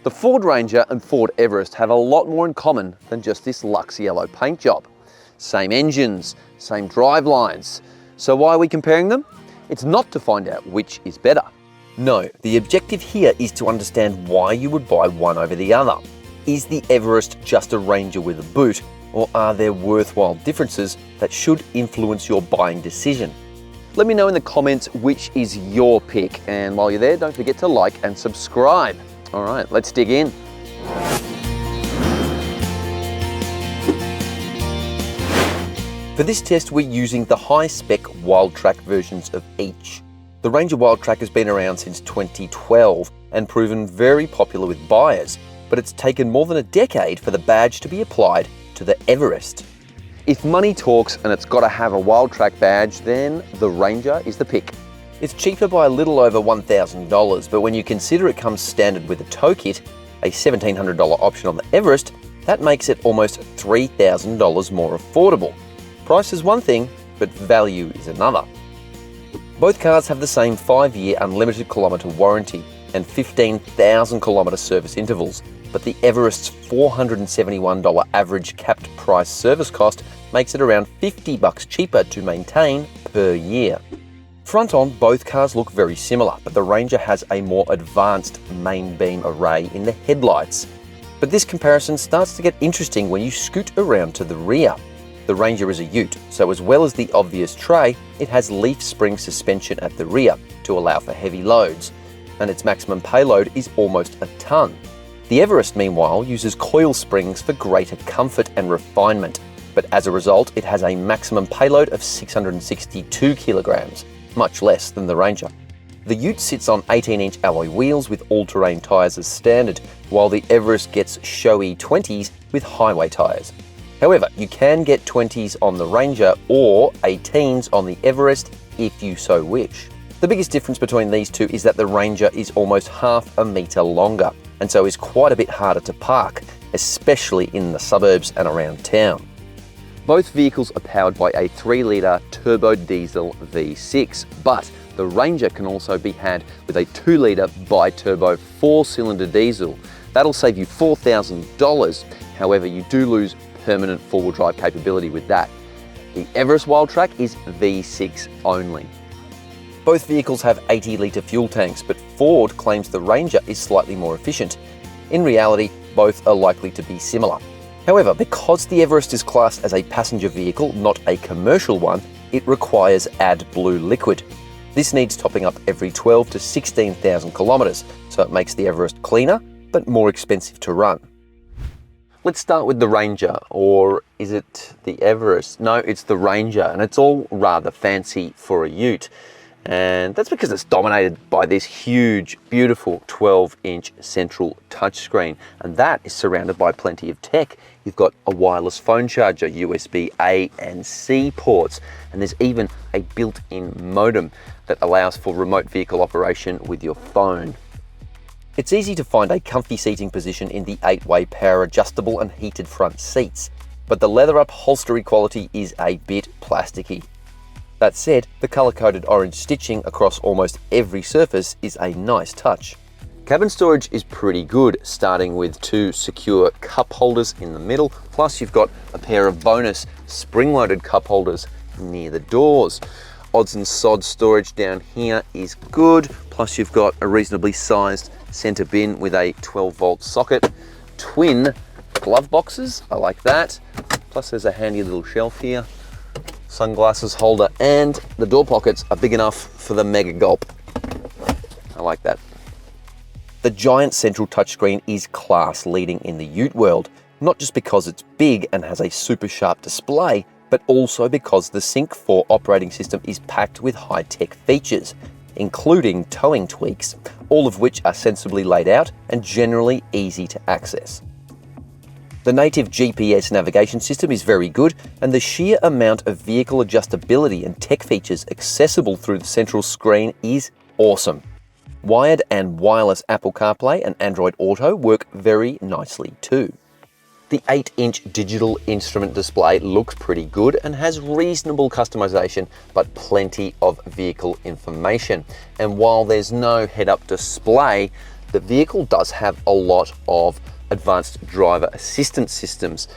The Ford Ranger and Ford Everest have a lot more in common than just this luxe yellow paint job. Same engines, same drive lines. So why are we comparing them? It's not to find out which is better. No, the objective here is to understand why you would buy one over the other. Is the Everest just a Ranger with a boot, or are there worthwhile differences that should influence your buying decision? Let me know in the comments which is your pick, and while you're there, don't forget to like and subscribe. All right, let's dig in. For this test, we're using the high-spec Wildtrak versions of each. The Ranger Wildtrak has been around since 2012 and proven very popular with buyers, but it's taken more than a decade for the badge to be applied to the Everest. If money talks and it's got to have a Wildtrak badge, then the Ranger is the pick. It's cheaper by a little over $1,000, but when you consider it comes standard with a tow kit, a $1,700 option on the Everest, that makes it almost $3,000 more affordable. Price is one thing, but value is another. Both cars have the same 5-year unlimited kilometre warranty and 15,000 kilometre service intervals, but the Everest's $471 average capped price service cost makes it around $50 cheaper to maintain per year. Front on, both cars look very similar, but the Ranger has a more advanced main beam array in the headlights. But this comparison starts to get interesting when you scoot around to the rear. The Ranger is a ute, so as well as the obvious tray, it has leaf spring suspension at the rear to allow for heavy loads, and its maximum payload is almost a ton. The Everest, meanwhile, uses coil springs for greater comfort and refinement, but as a result, it has a maximum payload of 662 kilograms. Much less than the Ranger. The ute sits on 18-inch alloy wheels with all-terrain tyres as standard, while the Everest gets showy 20s with highway tyres. However, you can get 20s on the Ranger or 18s on the Everest if you so wish. The biggest difference between these two is that the Ranger is almost half a metre longer, and so is quite a bit harder to park, especially in the suburbs and around town. Both vehicles are powered by a 3-litre turbo diesel V6, but the Ranger can also be had with a 2-litre bi-turbo 4-cylinder diesel. That'll save you $4,000, however you do lose permanent four-wheel drive capability with that. The Everest Wildtrak is V6 only. Both vehicles have 80-litre fuel tanks, but Ford claims the Ranger is slightly more efficient. In reality, both are likely to be similar. However, because the Everest is classed as a passenger vehicle, not a commercial one, it requires AdBlue liquid. This needs topping up every 12 to 16,000 kilometres, so it makes the Everest cleaner, but more expensive to run. Let's start with the Ranger, or is it the Everest? No, it's the Ranger, and it's all rather fancy for a ute. And that's because it's dominated by this huge, beautiful 12-inch central touchscreen, and that is surrounded by plenty of tech. You've got a wireless phone charger, USB A and C ports, and there's even a built-in modem that allows for remote vehicle operation with your phone. It's easy to find a comfy seating position in the 8-way power adjustable and heated front seats, but the leather upholstery quality is a bit plasticky. That said, the colour-coded orange stitching across almost every surface is a nice touch. Cabin storage is pretty good, starting with 2 secure cup holders in the middle, plus you've got a pair of bonus spring-loaded cup holders near the doors. Odds and sods storage down here is good, plus you've got a reasonably sized centre bin with a 12-volt socket, twin glove boxes, I like that, plus there's a handy little shelf here, sunglasses holder, and the door pockets are big enough for the mega gulp. I like that. The giant central touchscreen is class leading in the ute world, not just because it's big and has a super sharp display, but also because the Sync 4 operating system is packed with high-tech features, including towing tweaks, all of which are sensibly laid out and generally easy to access. The native GPS navigation system is very good, and the sheer amount of vehicle adjustability and tech features accessible through the central screen is awesome. Wired and wireless Apple CarPlay and Android Auto work very nicely too. The 8-inch digital instrument display looks pretty good and has reasonable customization, but plenty of vehicle information. And while there's no head-up display, the vehicle does have a lot of advanced driver assistance systems.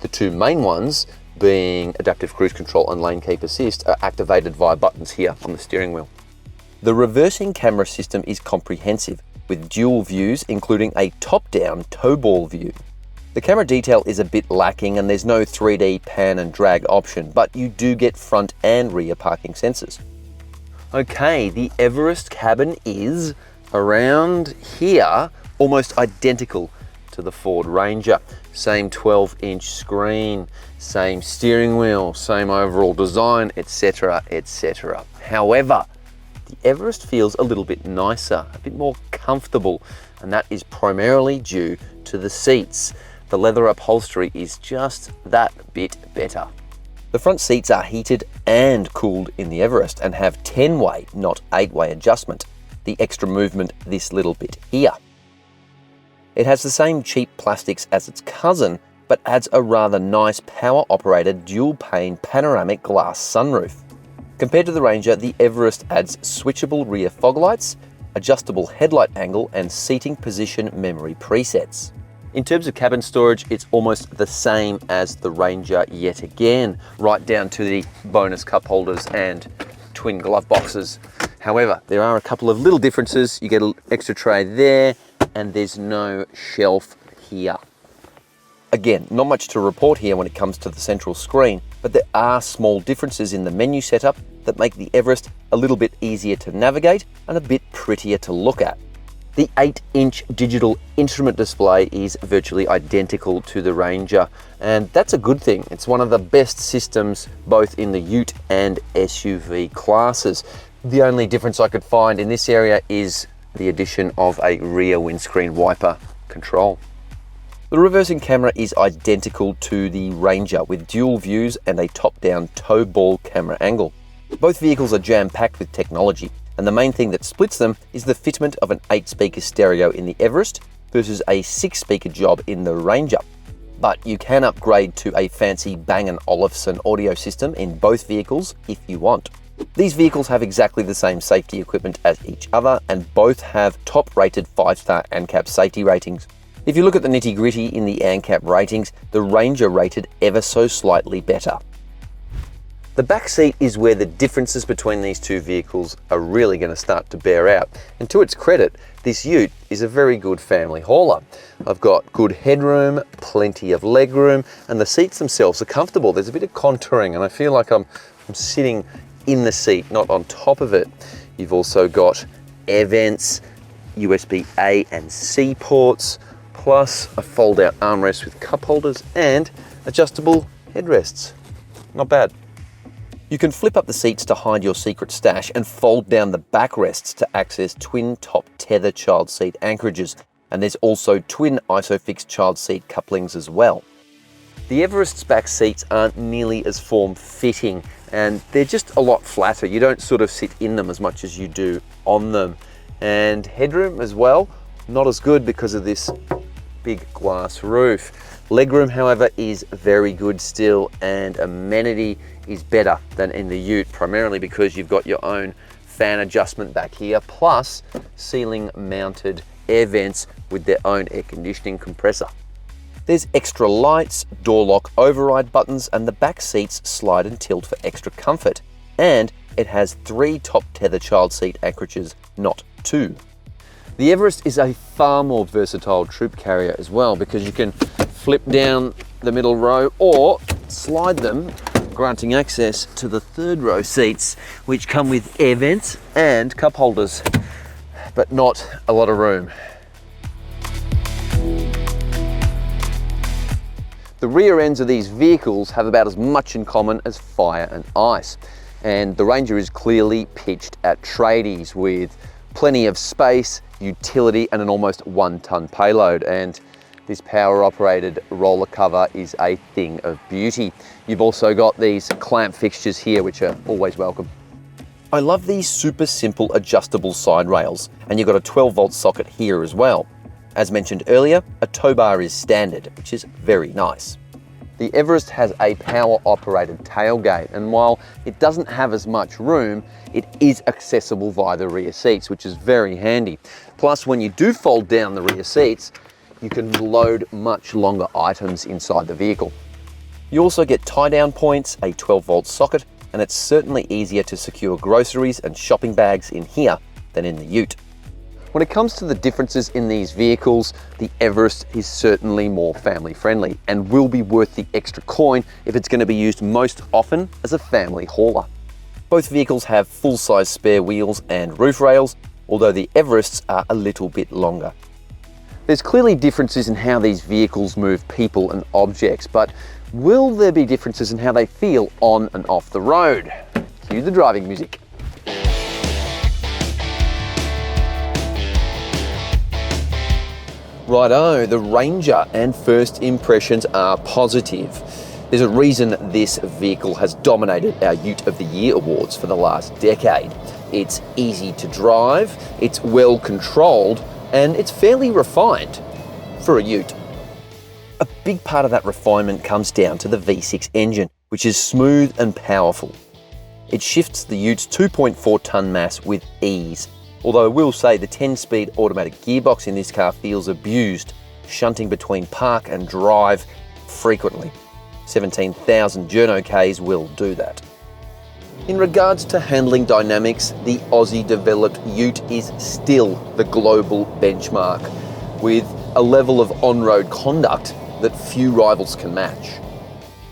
The two main ones being adaptive cruise control and lane keep assist are activated via buttons here on the steering wheel. The reversing camera system is comprehensive, with dual views including a top-down tow ball view. The camera detail is a bit lacking and there's no 3D pan and drag option, but you do get front and rear parking sensors. Okay, the Everest cabin is around here, almost identical to the Ford Ranger. Same 12-inch screen, same steering wheel, same overall design, etc, etc. However, the Everest feels a little bit nicer, a bit more comfortable, and that is primarily due to the seats. The leather upholstery is just that bit better. The front seats are heated and cooled in the Everest and have 10-way, not 8-way adjustment. The extra movement this little bit here. It has the same cheap plastics as its cousin, but adds a rather nice power-operated dual-pane panoramic glass sunroof. Compared to the Ranger, the Everest adds switchable rear fog lights, adjustable headlight angle, and seating position memory presets. In terms of cabin storage, it's almost the same as the Ranger yet again, right down to the bonus cup holders and twin glove boxes. However, there are a couple of little differences. You get an extra tray there, and there's no shelf here. Again, not much to report here when it comes to the central screen, but there are small differences in the menu setup that make the Everest a little bit easier to navigate and a bit prettier to look at. The 8-inch digital instrument display is virtually identical to the Ranger, and that's a good thing. It's one of the best systems both in the Ute and SUV classes. The only difference I could find in this area is the addition of a rear windscreen wiper control. The reversing camera is identical to the Ranger with dual views and a top-down tow ball camera angle. Both vehicles are jam-packed with technology, and the main thing that splits them is the fitment of an 8-speaker stereo in the Everest versus a 6-speaker job in the Ranger. But you can upgrade to a fancy Bang & Olufsen audio system in both vehicles if you want. These vehicles have exactly the same safety equipment as each other, and both have top-rated 5-star ANCAP safety ratings. If you look at the nitty-gritty in the ANCAP ratings, the Ranger rated ever so slightly better. The back seat is where the differences between these two vehicles are really going to start to bear out. And to its credit, this Ute is a very good family hauler. I've got good headroom, plenty of legroom, and the seats themselves are comfortable. There's a bit of contouring, and I feel like I'm sitting in the seat, not on top of it. You've also got air vents, USB A and C ports, plus a fold-out armrest with cup holders and adjustable headrests. Not bad. You can flip up the seats to hide your secret stash and fold down the backrests to access twin top tether child seat anchorages, and there's also twin ISOFIX child seat couplings as well. The Everest's back seats aren't nearly as form-fitting, and they're just a lot flatter. You don't sort of sit in them as much as you do on them. And headroom as well, not as good because of this big glass roof. Legroom, however, is very good still, and amenity is better than in the Ute, primarily because you've got your own fan adjustment back here, plus ceiling mounted air vents with their own air conditioning compressor. There's extra lights, door lock override buttons, and the back seats slide and tilt for extra comfort. And it has 3 top tether child seat anchorages, not 2. The Everest is a far more versatile troop carrier as well, because you can flip down the middle row or slide them, granting access to the 3rd row seats, which come with air vents and cup holders, but not a lot of room. The rear ends of these vehicles have about as much in common as fire and ice, and the Ranger is clearly pitched at tradies with plenty of space, utility, and an almost 1-ton payload. And this power-operated roller cover is a thing of beauty. You've also got these clamp fixtures here, which are always welcome. I love these super simple adjustable side rails, and you've got a 12-volt socket here as well. As mentioned earlier, a tow bar is standard, which is very nice. The Everest has a power-operated tailgate, and while it doesn't have as much room, it is accessible via the rear seats, which is very handy. Plus, when you do fold down the rear seats, you can load much longer items inside the vehicle. You also get tie-down points, a 12-volt socket, and it's certainly easier to secure groceries and shopping bags in here than in the Ute. When it comes to the differences in these vehicles, the Everest is certainly more family friendly and will be worth the extra coin if it's going to be used most often as a family hauler. Both vehicles have full-size spare wheels and roof rails, although the Everests are a little bit longer. There's clearly differences in how these vehicles move people and objects, but will there be differences in how they feel on and off the road? Cue the driving music. Righto, the Ranger, and first impressions are positive. There's a reason this vehicle has dominated our Ute of the Year awards for the last decade. It's easy to drive, it's well controlled, and it's fairly refined for a Ute. A big part of that refinement comes down to the V6 engine, which is smooth and powerful. It shifts the Ute's 2.4-tonne mass with ease. Although I will say the 10-speed automatic gearbox in this car feels abused, shunting between park and drive frequently. 17,000 journo Ks will do that. In regards to handling dynamics, the Aussie-developed Ute is still the global benchmark, with a level of on-road conduct that few rivals can match.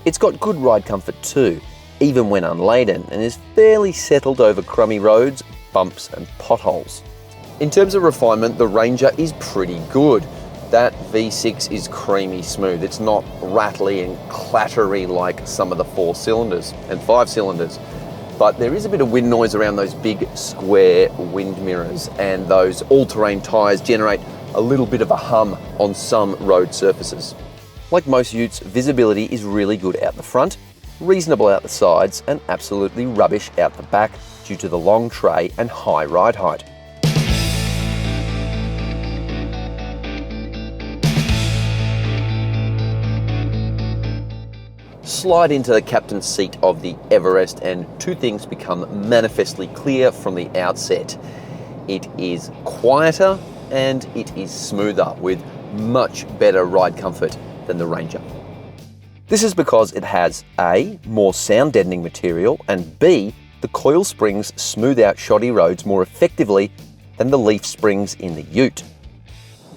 It's got good ride comfort too, even when unladen, and is fairly settled over crummy roads, bumps and potholes. In terms of refinement, the Ranger is pretty good. That V6 is creamy smooth. It's not rattly and clattery like some of the 4 cylinders and 5 cylinders, but there is a bit of wind noise around those big square wind mirrors, and those all-terrain tyres generate a little bit of a hum on some road surfaces. Like most Utes, visibility is really good out the front, reasonable out the sides, and absolutely rubbish out the back due to the long tray and high ride height. Slide into the captain's seat of the Everest and two things become manifestly clear from the outset. It is quieter and it is smoother, with much better ride comfort than the Ranger. This is because it has A, more sound deadening material, and B, the coil springs smooth out shoddy roads more effectively than the leaf springs in the Ute.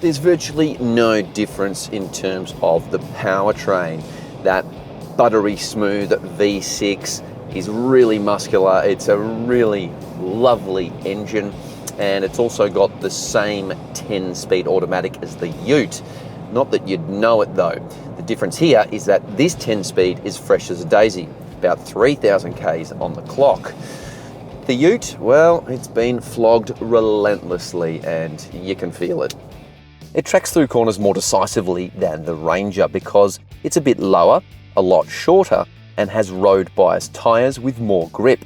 There's virtually no difference in terms of the powertrain. That buttery smooth V6 is really muscular. It's a really lovely engine, and it's also got the same 10-speed automatic as the Ute. Not that you'd know it though. The difference here is that this 10-speed is fresh as a daisy, about 3,000 Ks on the clock. The Ute, well, it's been flogged relentlessly and you can feel it. It tracks through corners more decisively than the Ranger because it's a bit lower, a lot shorter, and has road-biased tyres with more grip.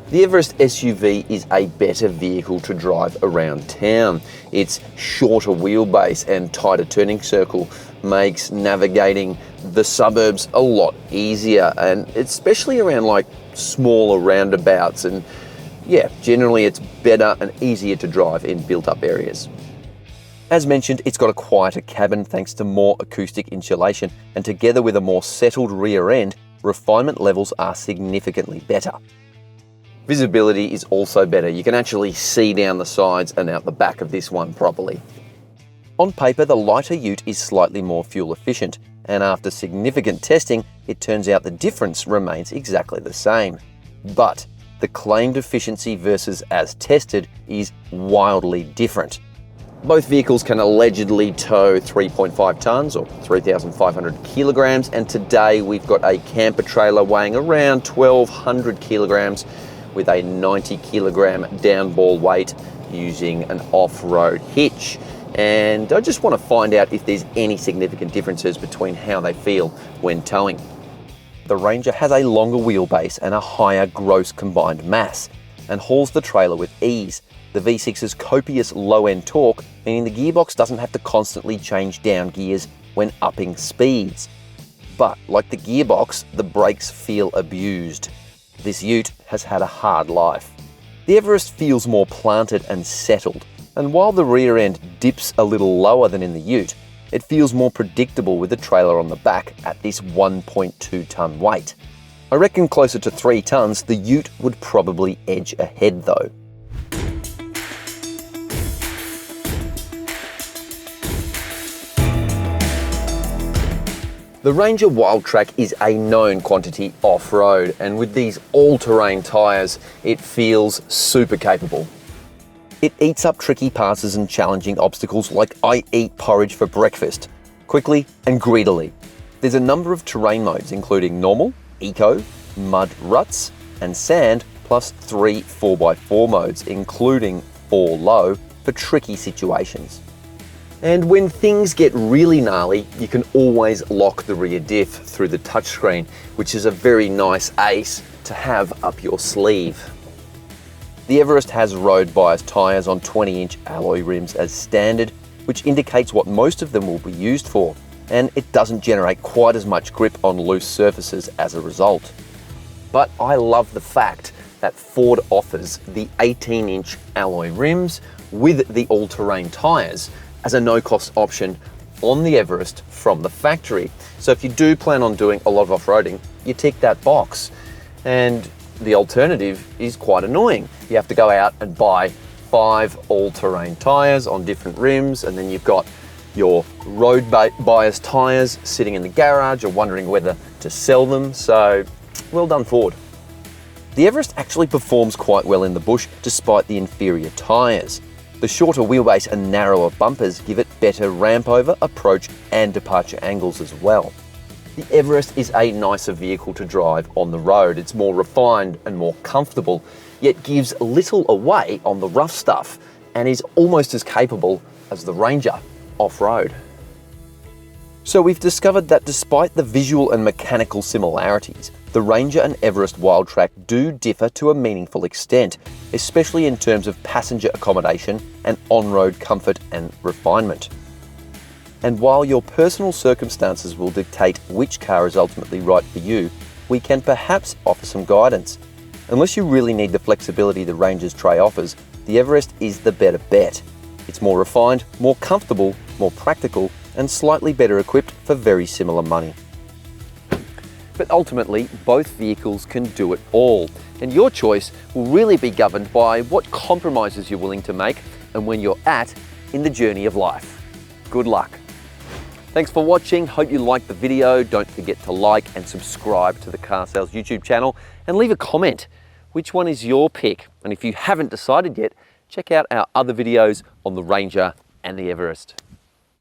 The Everest SUV is a better vehicle to drive around town. Its shorter wheelbase and tighter turning circle makes navigating the suburbs a lot easier, and especially around like smaller roundabouts, and yeah, generally it's better and easier to drive in built-up areas. As mentioned, it's got a quieter cabin thanks to more acoustic insulation, and together with a more settled rear end, refinement levels are significantly better. Visibility is also better. You can actually see down the sides and out the back of this one properly. On paper, the lighter Ute is slightly more fuel efficient, and after significant testing, it turns out the difference remains exactly the same. But the claimed efficiency versus as tested is wildly different. Both vehicles can allegedly tow 3.5 tonnes or 3,500 kilograms, and today we've got a camper trailer weighing around 1,200 kilograms with a 90 kilogram downball weight using an off-road hitch. And I just want to find out if there's any significant differences between how they feel when towing. The Ranger has a longer wheelbase and a higher gross combined mass and hauls the trailer with ease. The V6's copious low-end torque, meaning the gearbox doesn't have to constantly change down gears when upping speeds. but like the gearbox, the brakes feel abused. This ute has had a hard life. The Everest feels more planted and settled, and while the rear end dips a little lower than in the ute, it feels more predictable with the trailer on the back at this 1.2 tonne weight. I reckon closer to 3 tonnes, the ute would probably edge ahead though. The Ranger Wildtrak is a known quantity off-road, and with these all-terrain tyres, it feels super capable. It eats up tricky passes and challenging obstacles like I eat porridge for breakfast, quickly and greedily. There's a number of terrain modes including normal, eco, mud ruts, and sand, plus 3 4x4 modes including 4 low for tricky situations. And when things get really gnarly, you can always lock the rear diff through the touchscreen, which is a very nice ace to have up your sleeve. The Everest has road bias tyres on 20-inch alloy rims as standard, which indicates what most of them will be used for, and it doesn't generate quite as much grip on loose surfaces as a result. But I love the fact that Ford offers the 18-inch alloy rims with the all-terrain tyres as a no-cost option on the Everest from the factory. So if you do plan on doing a lot of off-roading, you tick that box. And the alternative is quite annoying. You have to go out and buy 5 all-terrain tyres on different rims, and then you've got your road bias tyres sitting in the garage or wondering whether to sell them. So well done, Ford. The Everest actually performs quite well in the bush despite the inferior tyres. The shorter wheelbase and narrower bumpers give it better ramp over, approach and departure angles as well. The Everest is a nicer vehicle to drive on the road. It's more refined and more comfortable, yet gives little away on the rough stuff and is almost as capable as the Ranger off-road. So we've discovered that despite the visual and mechanical similarities, the Ranger and Everest Wildtrak do differ to a meaningful extent, especially in terms of passenger accommodation and on-road comfort and refinement. And while your personal circumstances will dictate which car is ultimately right for you, we can perhaps offer some guidance. Unless you really need the flexibility the Ranger's tray offers, the Everest is the better bet. It's more refined, more comfortable, more practical, and slightly better equipped for very similar money. But ultimately, both vehicles can do it all, and your choice will really be governed by what compromises you're willing to make and when you're at in the journey of life. Good luck. Thanks for watching. Hope you liked the video. Don't forget to like and subscribe to the Car Sales YouTube channel and leave a comment. Which one is your pick? And if you haven't decided yet, check out our other videos on the Ranger and the Everest.